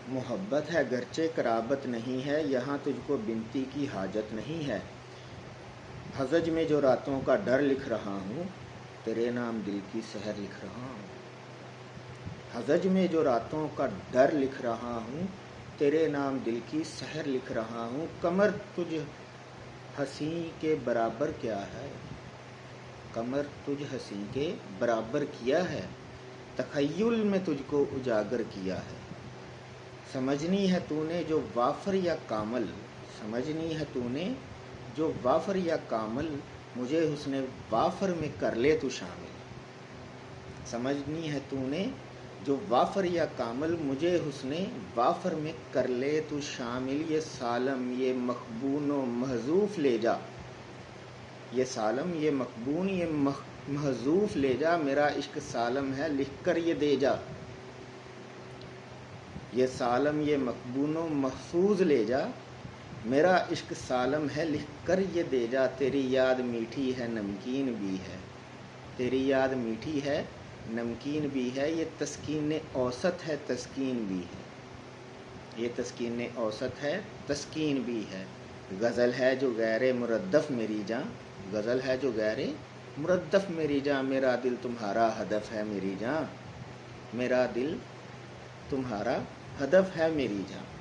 محبت ہے گرچہ قرابت نہیں ہے، یہاں تجھ کو بنتی کی حاجت نہیں ہے۔ حجج میں جو راتوں کا ڈر لکھ رہا ہوں، تیرے نام دل کی سحر لکھ رہا ہوں۔ حجج میں جو راتوں کا ڈر لکھ رہا ہوں، تیرے نام دل کی سحر لکھ رہا ہوں۔ قمر تجھ حسیں کے برابر کیا ہے، قمر تجھ حسیں کے برابر کیا ہے، تخیل میں تجھ کو اجاگر کیا ہے۔ سمجھنی ہے تو نے جو وافر یا کامل، سمجھنی ہے تو نے جو وافر یا کامل، مجھے حسن وافر میں کر لے تو شامل۔ سمجھنی ہے تو نے جو وافر یا کامل، مجھے حسن وافر میں کر لے تو شامل۔ یہ سالم یہ مخبون و محذوف لے جا، یہ سالم یہ مخبون یہ محذوف لے جا، میرا عشق سالم ہے لکھ کر یہ دے جا۔ یہ سالم یہ مخبون و محفوظ لے جا، میرا عشق سالم ہے لکھ کر یہ دے جا۔ تیری یاد میٹھی ہے نمکین بھی ہے، تیری یاد میٹھی ہے نمکین بھی ہے، یہ تسکین اوسط ہے تسکین بھی ہے، یہ تسکین اوسط ہے تسکین بھی ہے۔ غزل ہے جو غیر مردف میری جاں، غزل ہے جو غیر مردف میری جاں، میرا دل تمہارا ہدف ہے میری جاں، میرا دل تمہارا ہدف ہے میری جاں۔